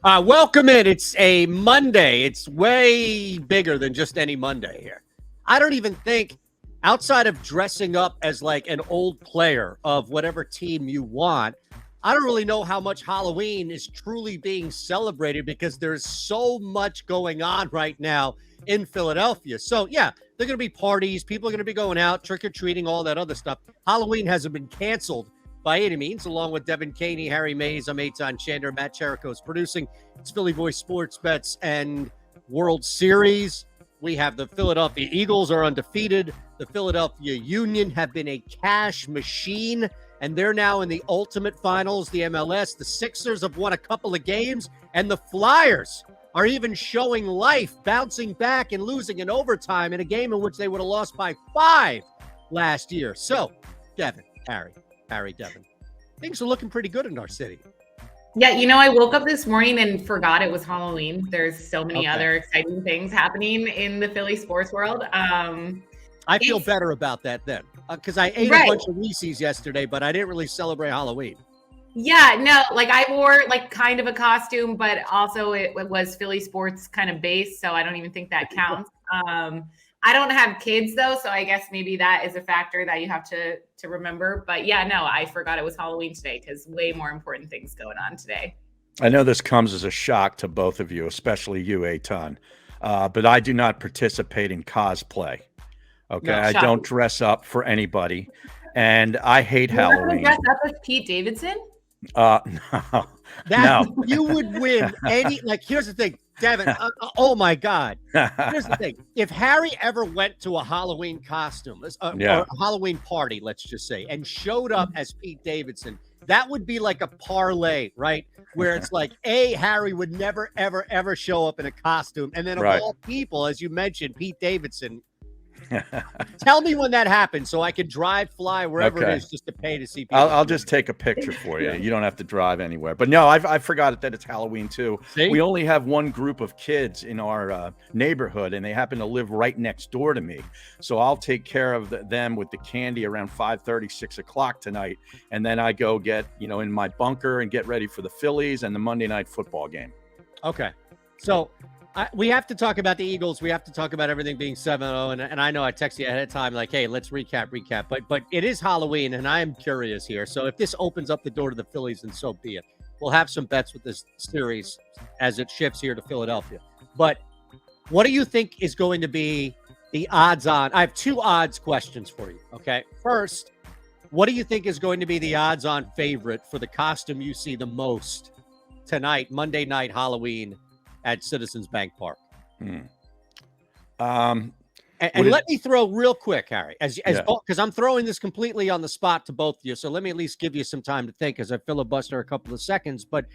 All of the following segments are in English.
Welcome in. It's a Monday. It's way bigger than just any Monday here. I don't even think, outside of dressing up as like an old player of whatever team you want, I don't really know how much Halloween is truly being celebrated because there's so much going on right now in Philadelphia. So, yeah, there are going to be parties. People are going to be going out, trick-or-treating, all that other stuff. Halloween hasn't been canceled by any means, along with Devin Caney, Harry Mays. I'm Eitan Chander. Matt Cherico's producing. It's Philly Voice Sports Bets and World Series. We have the Philadelphia Eagles are undefeated. The Philadelphia Union have been a cash machine, and they're now in the ultimate finals, the MLS. The Sixers have won a couple of games, and the Flyers are even showing life, bouncing back and losing in overtime in a game in which they would have lost by 5 last year. So, Devin, Harry, Devin, things are looking pretty good in our city. Yeah, I woke up this morning and forgot it was Halloween. There's so many other exciting things happening in the Philly sports world. I feel better about that then, because I ate a bunch of Reese's yesterday, but I didn't really celebrate Halloween. Yeah, no, like I wore like kind of a costume, but also it was Philly sports kind of based, so I don't even think that counts. I don't have kids though, so I guess maybe that is a factor that you have to remember. But yeah, no, I forgot it was Halloween today because way more important things going on today. I know this comes as a shock to both of you, especially you, Eitan, but I do not participate in cosplay. Okay, No, I don't dress up for anybody, and I hate Halloween. Dress up as Pete Davidson? No. You would win any. Like, here's the thing, Devin. Oh my God. Here's the thing: if Harry ever went to a Halloween costume, or a Halloween party, let's just say, and showed up as Pete Davidson, that would be like a parlay, right? Where it's like, Harry would never, ever, ever show up in a costume, and then of all people, as you mentioned, Pete Davidson. Tell me when that happens so I can fly wherever it is just to pay to see people. I'll just take a picture for you. You don't have to drive anywhere. But no, I forgot that it's Halloween too. See? We only have one group of kids in our neighborhood, and they happen to live right next door to me. So I'll take care of them with the candy around 5:30, 6 o'clock tonight. And then I go get, in my bunker and get ready for the Phillies and the Monday night football game. Okay. So we have to talk about the Eagles. We have to talk about everything being 7-0. And I know I texted you ahead of time, like, hey, let's recap. But it is Halloween, and I am curious here. So if this opens up the door to the Phillies, then so be it. We'll have some bets with this series as it shifts here to Philadelphia. But what do you think is going to be the odds on? I have 2 odds questions for you, okay? First, what do you think is going to be the odds on favorite for the costume you see the most tonight, Monday night, Halloween, at Citizens Bank Park? And let me throw real quick, Harry, because I'm throwing this completely on the spot to both of you. So let me at least give you some time to think as I filibuster a couple of seconds. But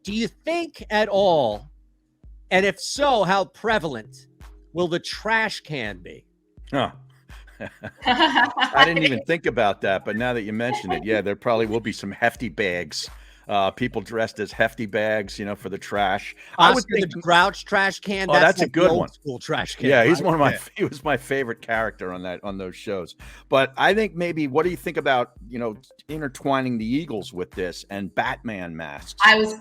do you think at all, and if so, how prevalent will the trash can be? Huh. I didn't even think about that, but now that you mentioned it, yeah, there probably will be some hefty bags. People dressed as hefty bags, for the trash. I would think the Grouch trash can. That's like a good one. School trash can. Yeah, he's one of he was my favorite character on those shows. But I think maybe, what do you think about, intertwining the Eagles with this and Batman masks? I was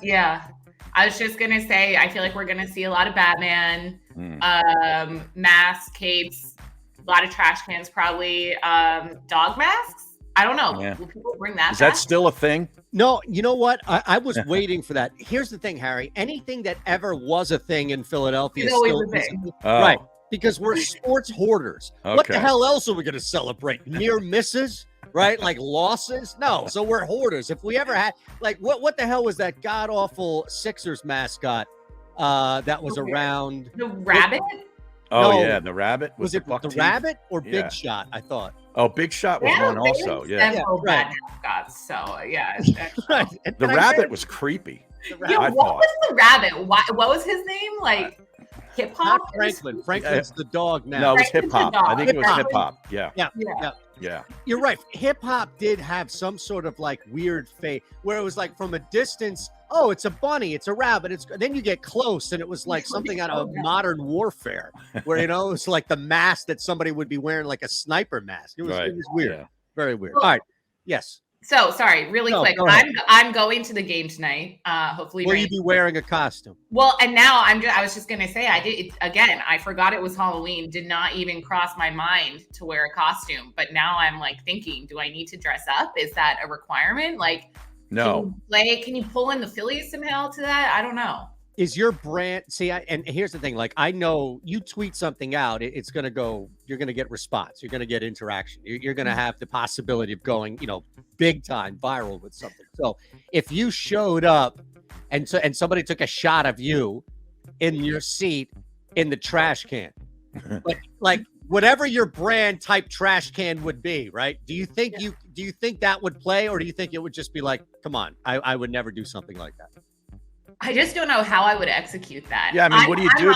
just gonna say, I feel like we're gonna see a lot of Batman, masks, capes, a lot of trash cans, probably dog masks. I don't know. Yeah. Will people bring that? Is that still a thing? No, you know what? I was waiting for that. Here's the thing, Harry. Anything that ever was a thing in Philadelphia is always a thing. Right. Because we're sports hoarders. Okay. What the hell else are we going to celebrate? Near misses? Right? Like losses? No. So we're hoarders. If we ever had, like, what the hell was that god-awful Sixers mascot that was around? The rabbit? The rabbit. Was it the rabbit or Big Shot, I thought? Oh, Big Shot was one also. Yeah. Bad mascots, so yeah. Right. The rabbit was creepy. What was the rabbit? What was his name? Like Hip Hop? Not Franklin. Franklin's the dog now. No, it was Hip Hop. I think it was Hip Hop. Yeah. You're right. Hip Hop did have some sort of like weird face where it was like from a distance, oh, it's a bunny, it's a rabbit. Then you get close and it was like something out of Modern Warfare where, it's like the mask that somebody would be wearing, like a sniper mask. It was weird. Yeah. Very weird. All right. Yes. So sorry, really No, quick. go ahead. I'm going to the game tonight. Hopefully, Will you be wearing a costume? well, and now I was just gonna say I forgot it was Halloween. Did not even cross my mind to wear a costume. But now I'm like thinking, do I need to dress up? Is that a requirement? Like, No. Can you pull in the Phillies somehow to that? I don't know. Is your brand and here's the thing, like I know you tweet something out, it's going to go, you're going to get response, you're going to get interaction, you're going to have the possibility of going, big time viral with something. So if you showed up and somebody took a shot of you in your seat in the trash can, like whatever your brand type trash can would be, right? Do you think that would play, or do you think it would just be like, come on, I would never do something like that? I just don't know how I would execute that. Yeah, I mean, what do you do?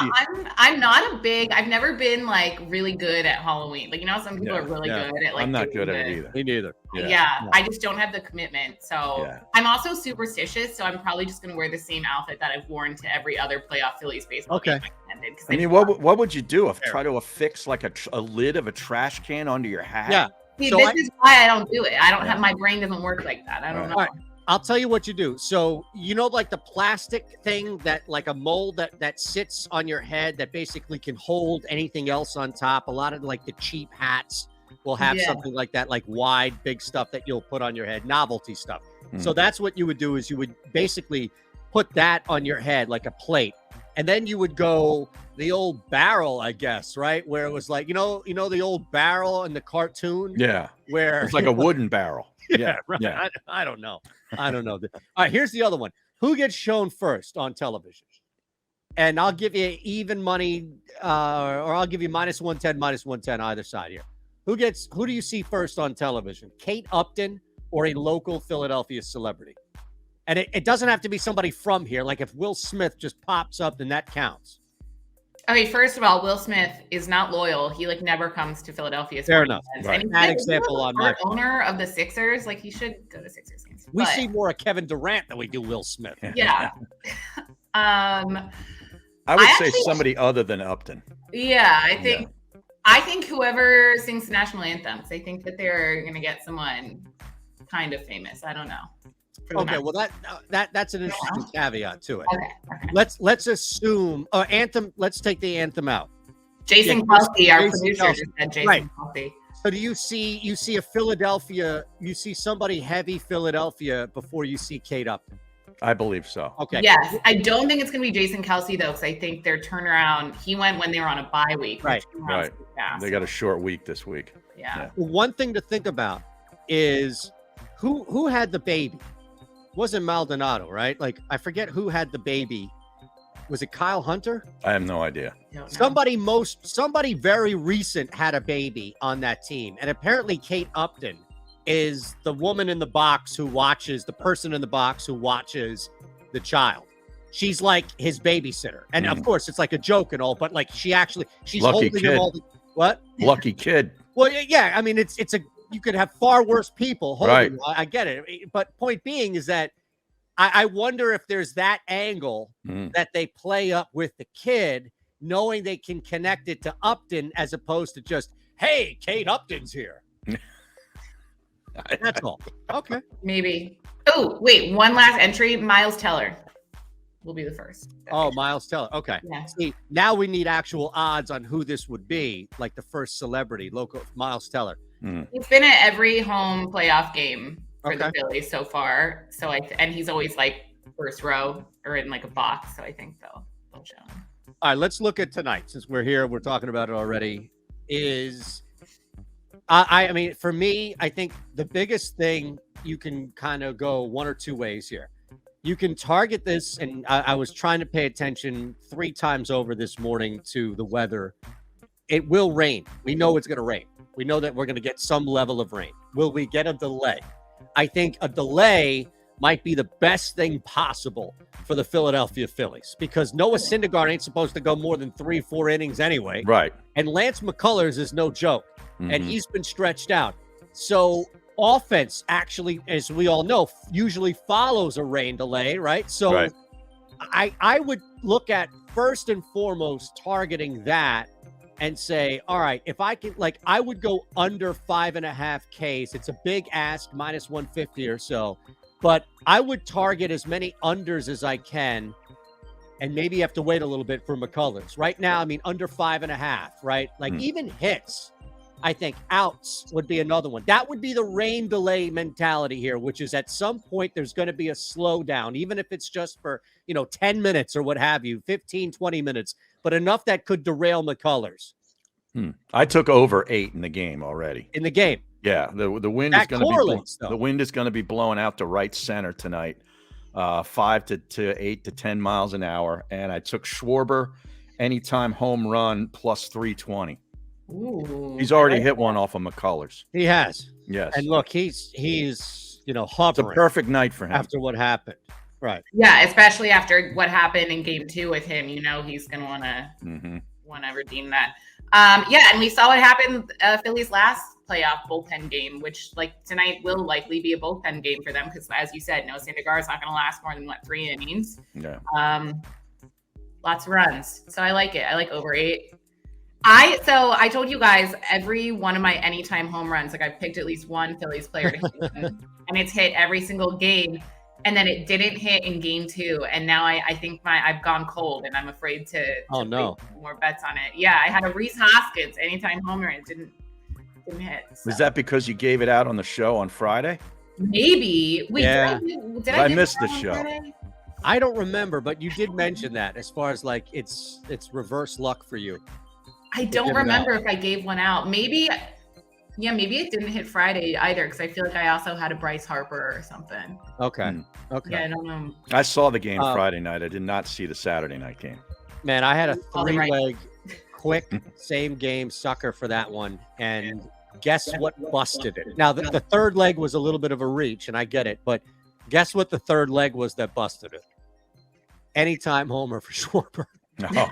I'm not I've never been like really good at Halloween. Like, some people are really good at like. I'm not good at it either. Me neither. Yeah, I just don't have the commitment. So I'm also superstitious. So I'm probably just going to wear the same outfit that I've worn to every other playoff Phillies baseball game I attended. I mean, what would you do? Try to affix like a lid of a trash can onto your hat? Yeah. See, this is why I don't do it. I don't have, my brain doesn't work like that. I don't know. Right. I'll tell you what you do. So, like the plastic thing that like a mold that sits on your head that basically can hold anything else on top. A lot of like the cheap hats will have something like that, like wide, big stuff that you'll put on your head, novelty stuff. So that's what you would do, is you would basically put that on your head like a plate. And then you would go the old barrel, I guess, right? Where it was like, the old barrel in the cartoon? Yeah. Where it's like a wooden barrel. Yeah, right. Yeah. I don't know. All right, here's the other one. Who gets shown first on television? And I'll give you even money, or I'll give you -110 either side here. Who do you see first on television? Kate Upton or a local Philadelphia celebrity? And it doesn't have to be somebody from here. Like if Will Smith just pops up, then that counts. Okay, first of all, Will Smith is not loyal. He never comes to Philadelphia. Fair enough. Right. And that example on my owner of the Sixers. Like, he should go to Sixers games. We see more of Kevin Durant than we do Will Smith. Yeah. I would say somebody other than Upton. Yeah, I think whoever sings the national anthems, I think that they're gonna get someone kind of famous. I don't know. Okay, well that's an interesting caveat to it. Okay. Let's assume anthem. Let's take the anthem out. Jason Kelsey, our producer, just said Jason Kelsey. So do you see a Philadelphia? You see somebody heavy Philadelphia before you see Kate Upton? I believe so. Okay. Yes, I don't think it's going to be Jason Kelsey though, because I think their turnaround. He went when they were on a bye week. Right. They got a short week this week. Yeah. Well, one thing to think about is who had the baby. It wasn't Maldonado, right? Like I forget who had the baby. Was it Kyle Hunter? I have no idea. Somebody very recent had a baby on that team, and apparently Kate Upton is the woman in the box who watches the person in the box who watches the child. She's like his babysitter, and of course it's like a joke and all, but like she's lucky holding kid. him all. What? Lucky kid. Well, yeah. I mean, it's a you could have far worse people holding. Right. I get it, but point being is that. I wonder if there's that angle that they play up with the kid, knowing they can connect it to Upton as opposed to just, hey, Kate Upton's here. That's all. Okay. Maybe. Oh, wait. One last entry. Miles Teller will be the first. Oh, Miles Teller. Okay. Yeah. See, now we need actual odds on who this would be, like the first celebrity, local Miles Teller. He's been at every home playoff game for the Phillies so far. So and he's always like first row or in like a box. So I think they'll show him. All right, let's look at tonight. Since we're here, we're talking about it already. I mean, for me, I think the biggest thing, you can kind of go one or two ways here. You can target this, and I was trying to pay attention 3 times over this morning to the weather. It will rain. We know it's going to rain. We know that we're going to get some level of rain. Will we get a delay? I think a delay might be the best thing possible for the Philadelphia Phillies, because Noah Syndergaard ain't supposed to go more than 3-4 innings anyway. Right. And Lance McCullers is no joke, and he's been stretched out. So offense actually, as we all know, usually follows a rain delay, right? So I would look at first and foremost targeting that and say, all right, if I can, like, I would go under 5.5 Ks. It's a big ask, minus 150 or so, but I would target as many unders as I can. And maybe you have to wait a little bit for McCullers. Right now, I mean, under 5.5, right? Like even hits, I think outs would be another one. That would be the rain delay mentality here, which is at some point there's going to be a slowdown, even if it's just for, 10 minutes or what have you, 15, 20 minutes, but enough that could derail McCullers. I took over 8 in the game already. In the game. Yeah. The wind That is going correlates, to be though. the wind is going to be blowing out to right center tonight. 5 to 8 to 10 miles an hour. And I took Schwarber anytime home run plus 320. Ooh, He's already hit one off of McCullers. He has. Yes. And look, he's It's a hovering perfect night for him. after what happened. Right. Yeah, especially after what happened in game 2 with him. He's going to want to redeem that. Yeah, and we saw what happened Phillies last playoff bullpen game, which tonight will likely be a bullpen game for them because, as you said, Noah Syndergaard is not going to last more than 3 innings. Yeah. Lots of runs, so I like it. I like over 8. I told you guys every one of my anytime home runs, I've picked at least one Phillies player to hit, and it's hit every single game. And then it didn't hit in game 2, and now I think I've gone cold, and I'm afraid to place more bets on it. Yeah, I had a Reese Hoskins anytime homer, and it didn't hit. So. Was that because you gave it out on the show on Friday? Maybe. Wait, Yeah. did I give missed it out the on show. Friday? I don't remember, but you did mention that as far as it's reverse luck for you. I don't remember if I gave one out. Maybe. Yeah, maybe it didn't hit Friday either because I feel like I also had a Bryce Harper or something. Okay. Okay. Yeah, I don't know. I saw the game Friday night. I did not see the Saturday night game. Man, I had a All the right- 3-leg quick same game sucker for that one. And guess what busted it? Now, the third leg was a little bit of a reach, and I get it. But guess what the third leg was that busted it? Anytime homer for Schwarber. No.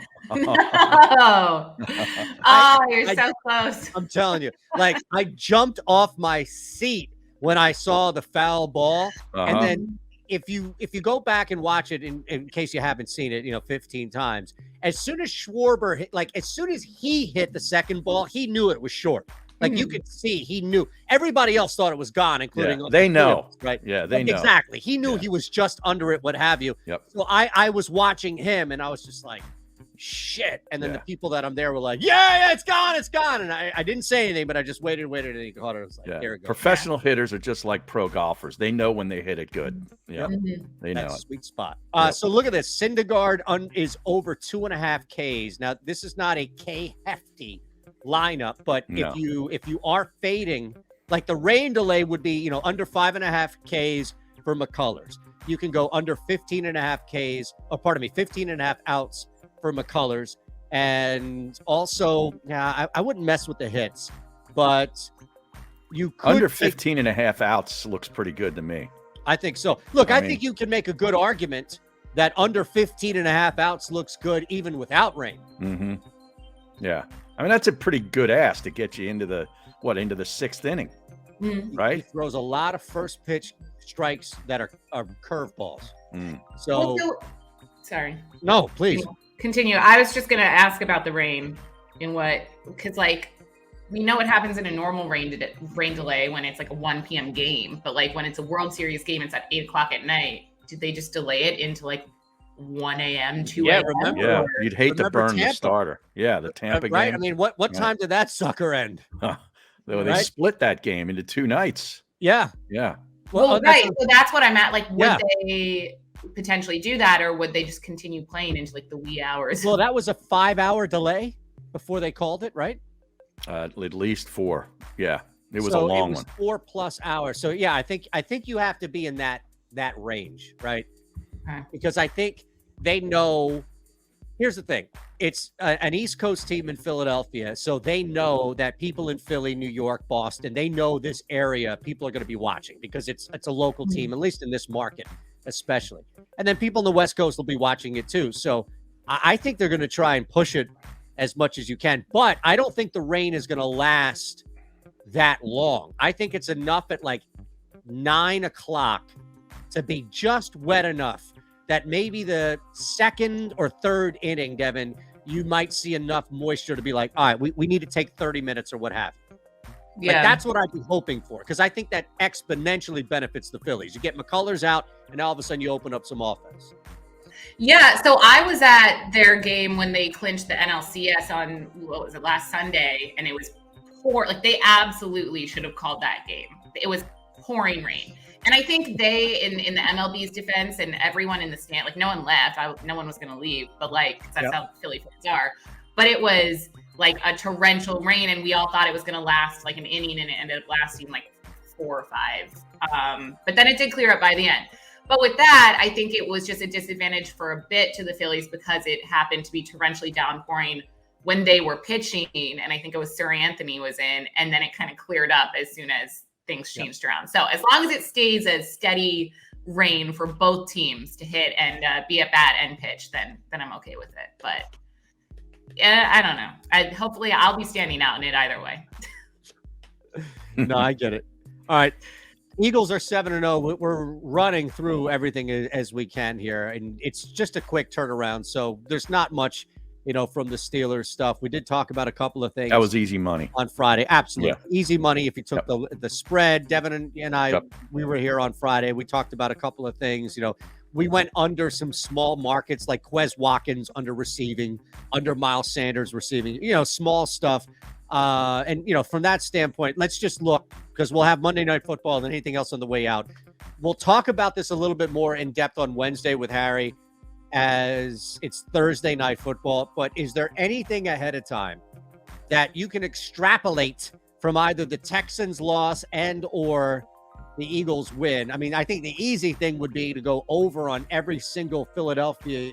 You're so close. I'm telling you, I jumped off my seat when I saw the foul ball. And then if you go back and watch it in case you haven't seen it, 15 times, as soon as Schwarber hit, as soon as he hit the second ball, he knew it was short. You could see, he knew. Everybody else thought it was gone, including they know, right? Yeah, they know exactly. He knew he was just under it, what have you. Yep. So I was watching him, and I was just like, shit. And then the people that I'm there were like, yeah, it's gone. And I didn't say anything, but I just waited, and he caught it. I was like, here it goes. Professional hitters are just like pro golfers. They know when they hit it good. Yeah, they know That's it. sweet spot. So look at this. Syndergaard is over 2.5 Ks. Now, this is not a K hefty lineup, but if you are fading, the rain delay would be, under 5.5 Ks for McCullers. You can go under 15.5 Ks, 15.5 outs for McCullers. And also, I wouldn't mess with the hits, but you could under 15.5 outs looks pretty good to me. I think so. Look, I think you can make a good argument that under 15.5 outs looks good even without rain. Yeah. I mean, that's a pretty good ask to get you into the 6th inning, right? He throws a lot of first pitch strikes that are curveballs. So, sorry. No, please. Continue. I was just going to ask about the rain because we know what happens in a normal rain delay when it's a 1 p.m. game, but when it's a World Series game, it's at 8 o'clock at night. Did they just delay it into 1 a.m., 2 a.m.? Remember, yeah, you'd hate to burn Tampa. the starter. Yeah, the Tampa right? game. I mean, what time did that sucker end? They split that game into 2 nights. Yeah. Yeah. Well, right. So that's what I'm at. Would they potentially do that, or would they just continue playing into the wee hours? Well, that was a 5-hour delay before they called it, right? At least 4. Yeah, it was a long one. 4+ hours. So yeah, I think you have to be in that range, right? Because I think they know. Here's the thing: it's an East Coast team in Philadelphia, so they know that people in Philly, New York, Boston, they know this area. People are going to be watching because it's a local team, at least in this market, especially. And then people in the West Coast will be watching it too. So I think they're going to try and push it as much as you can. But I don't think the rain is going to last that long. I think it's enough at 9 o'clock to be just wet enough that maybe the 2nd or 3rd inning, Devin, you might see enough moisture to be like, all right, we need to take 30 minutes or what have you. Yeah. Like, that's what I'd be hoping for, because I think that exponentially benefits the Phillies. You get McCullers out, and all of a sudden you open up some offense. Yeah, so I was at their game when they clinched the NLCS on, what was it, last Sunday, and it was poor. Like, they absolutely should have called that game. It was pouring rain. And I think they, in the MLB's defense, and everyone in the stand, like, no one left. No one was going to leave, but, like, 'cause that's how Philly fans are. But it was like a torrential rain, and we all thought it was going to last like an inning, and it ended up lasting like 4 or 5. But then it did clear up by the end. But with that, I think it was just a disadvantage for a bit to the Phillies because it happened to be torrentially downpouring when they were pitching. And I think it was Sir Anthony was in, and then it kind of cleared up as soon as things changed around. So as long as it stays a steady rain for both teams to hit and be at bat and pitch, then I'm okay with it. But yeah, I don't know. Hopefully I'll be standing out in it either way. No, I get it. All right. Eagles are 7-0. We're running through everything as we can here, and it's just a quick turnaround. So there's not much, from the Steelers stuff. We did talk about a couple of things. That was easy money on Friday. Absolutely. Yeah. Easy money if you took the spread. Devin and I, we were here on Friday. We talked about a couple of things. We went under some small markets like Quez Watkins under receiving, under Miles Sanders receiving, small stuff. And from that standpoint, let's just look, because we'll have Monday Night Football and anything else on the way out. We'll talk about this a little bit more in depth on Wednesday with Harry as it's Thursday Night Football. But is there anything ahead of time that you can extrapolate from either the Texans loss and or the Eagles win? I mean, I think the easy thing would be to go over on every single Philadelphia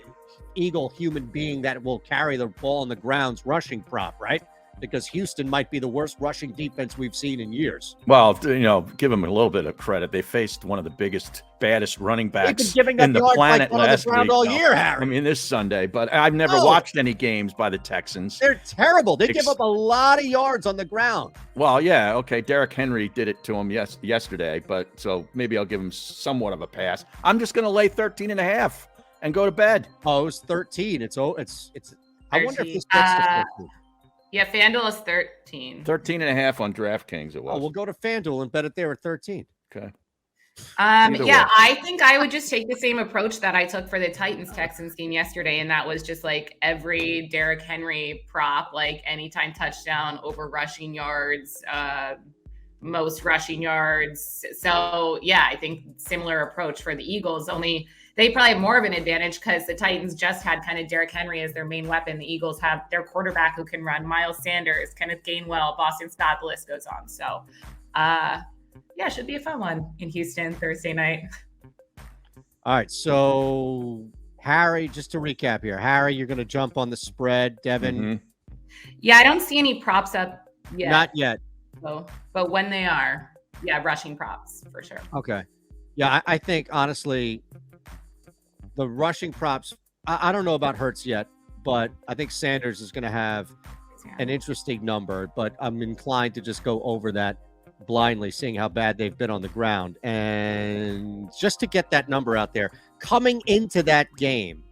Eagle human being that will carry the ball on the ground's rushing prop, right? Because Houston might be the worst rushing defense we've seen in years. Well, give them a little bit of credit. They faced one of the biggest, baddest running backs in the planet last week. All year, Harry. I mean, this Sunday. But I've never watched any games by the Texans. They're terrible. They give up a lot of yards on the ground. Well, yeah, okay. Derrick Henry did it to him yesterday, but so maybe I'll give him somewhat of a pass. I'm just going to lay 13.5 and go to bed. Oh, it's 13. It's. I wonder if this gets to 13. Yeah, FanDuel is 13. 13.5 on DraftKings it was. Oh, we'll go to FanDuel and bet it there at 13. Okay. I think I would just take the same approach that I took for the Titans-Texans game yesterday, and that was just like every Derrick Henry prop, like anytime touchdown, over rushing yards, most rushing yards. So, yeah, I think similar approach for the Eagles, only they probably have more of an advantage because the Titans just had kind of Derrick Henry as their main weapon. The Eagles have their quarterback who can run, Miles Sanders, Kenneth Gainwell, Boston Scott, the list goes on. So, yeah, should be a fun one in Houston Thursday night. All right, so Harry, just to recap here. Harry, you're going to jump on the spread. Devin? Mm-hmm. Yeah, I don't see any props up yet. Not yet. So, but when they are, rushing props for sure. Okay. Yeah, I think, honestly, the rushing props, I don't know about Hurts yet, but I think Sanders is going to have an interesting number, but I'm inclined to just go over that blindly, seeing how bad they've been on the ground. And just to get that number out there, coming into that game,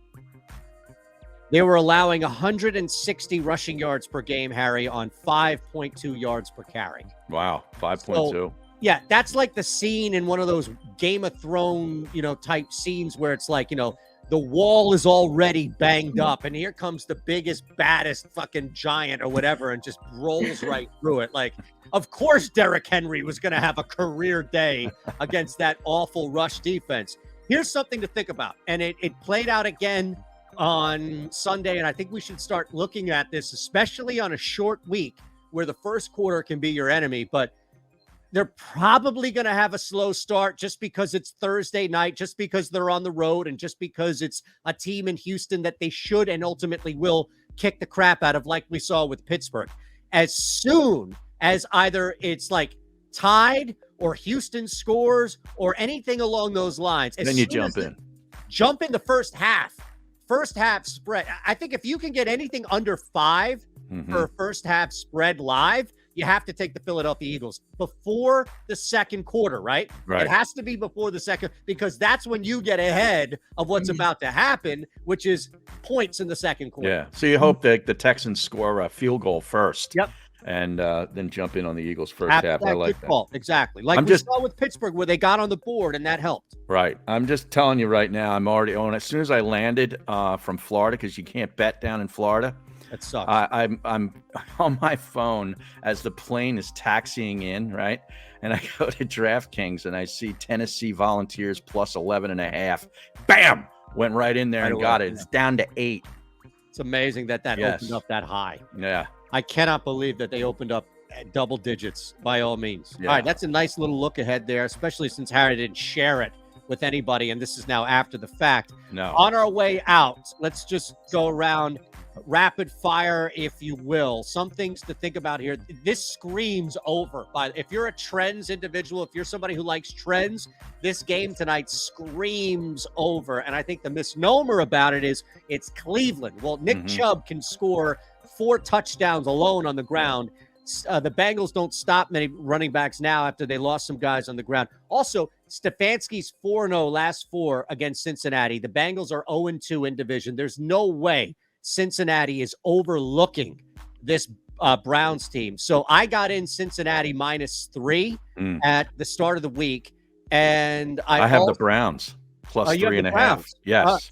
they were allowing 160 rushing yards per game, Harry, on 5.2 yards per carry. Wow, 5.2. So, yeah, that's like the scene in one of those Game of Thrones, type scenes where it's like, the wall is already banged up and here comes the biggest, baddest fucking giant or whatever and just rolls right through it. Like, of course, Derrick Henry was going to have a career day against that awful rush defense. Here's something to think about. And it played out again on Sunday. And I think we should start looking at this, especially on a short week where the first quarter can be your enemy. But they're probably going to have a slow start just because it's Thursday night, just because they're on the road, and just because it's a team in Houston that they should and ultimately will kick the crap out of, like we saw with Pittsburgh. As soon as either it's like tied or Houston scores or anything along those lines, then you jump in. Jump in the first half spread. I think if you can get anything under 5 for a first half spread live, you have to take the Philadelphia Eagles before the second quarter, right? Right. It has to be before the second, because that's when you get ahead of what's about to happen, which is points in the second quarter. Yeah. So you hope that the Texans score a field goal first. Yep. And then jump in on the Eagles first half. I like that. Call. Exactly. Like we saw with Pittsburgh, where they got on the board and that helped. Right. I'm just telling you right now, I'm already on. As soon as I landed from Florida, because you can't bet down in Florida. That sucks. I'm on my phone as the plane is taxiing in, right? And I go to DraftKings and I see Tennessee Volunteers plus 11.5. Bam! Went right in there and got it. It's down to 8. It's amazing that opened up that high. Yeah. I cannot believe that they opened up at double digits, by all means. Yeah. All right, that's a nice little look ahead there, especially since Harry didn't share it with anybody, and this is now after the fact. No. On our way out, let's just go around rapid fire, if you will. Some things to think about here. This screams over. If you're a trends individual, if you're somebody who likes trends, this game tonight screams over. And I think the misnomer about it is it's Cleveland. Well, Nick Chubb can score 4 touchdowns alone on the ground. The Bengals don't stop many running backs now after they lost some guys on the ground. Also, Stefanski's 4-0 last 4 against Cincinnati. The Bengals are 0-2 in division. There's no way Cincinnati is overlooking this Browns team. So I got in Cincinnati -3 at the start of the week. And I have the Browns plus 3.5. Yes.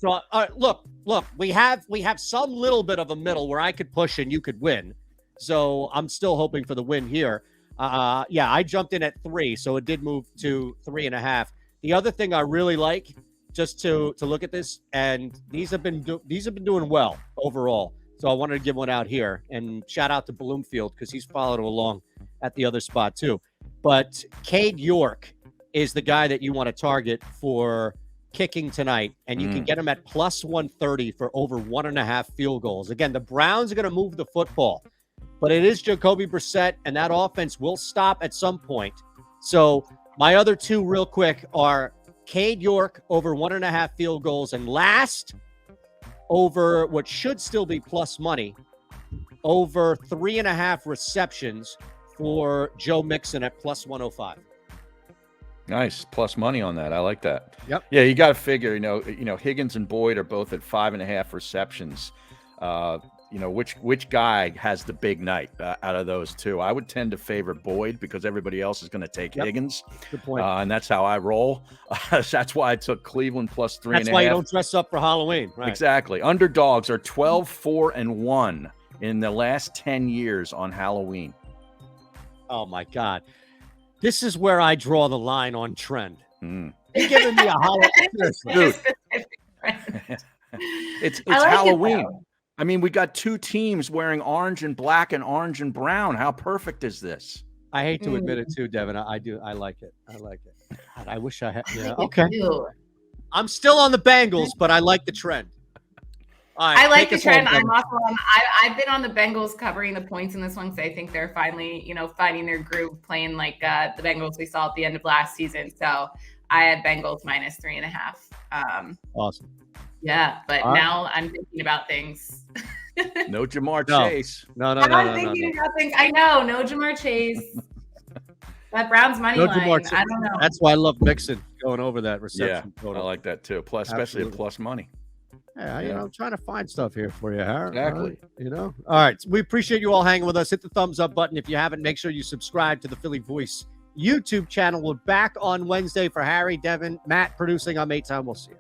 Look, we have some little bit of a middle where I could push and you could win. So I'm still hoping for the win here. I jumped in at 3, so it did move to 3.5. The other thing I really like, just to look at this, and these have been doing well overall. So I wanted to give one out here, and shout out to Bloomfield because he's followed along at the other spot too. But Cade York is the guy that you want to target for kicking tonight, and you can get him at plus 130 for over 1.5 field goals. Again, the Browns are going to move the football, but it is Jacoby Brissett, and that offense will stop at some point. So my other two real quick are Cade York over 1.5 field goals, and last, over what should still be plus money, over 3.5 receptions for Joe Mixon at plus 105. Nice plus money on that. I like that. Yep. Yeah, you got to figure. Higgins and Boyd are both at 5.5 receptions. Which guy has the big night out of those two? I would tend to favor Boyd because everybody else is going to take Higgins. Good point. And that's how I roll. That's why I took Cleveland plus 3.5. That's why you don't dress up for Halloween. Right. Exactly. Underdogs are 12-4-1 in the last 10 years on Halloween. Oh my God. This is where I draw the line on trend. You're giving me a Halloween. Dude. It's Halloween. I mean, we got two teams wearing orange and black and orange and brown. How perfect is this? I hate to admit it too, Devin. I do. I like it. God, I wish I had. Yeah. Okay. I'm still on the Bengals, but I like the trend. All right, I like the trend. I'm also I've been on the Bengals covering the points in this one because I think they're finally, finding their groove, playing like the Bengals we saw at the end of last season. So I had Bengals minus 3.5. Awesome. Yeah, but now I'm thinking about things. No Jamar Chase. No. I'm thinking about things. I know, no Jamar Chase. That Browns money line. I don't know. That's why I love Mixon going over that reception. Yeah, I like that too. Plus, especially at plus money. Yeah, I'm trying to find stuff here for you, Harry. Exactly. All right. We appreciate you all hanging with us. Hit the thumbs up button. If you haven't, make sure you subscribe to the Philly Voice YouTube channel. We're back on Wednesday for Harry, Devin, Matt producing. I'm Maytime. We'll see you.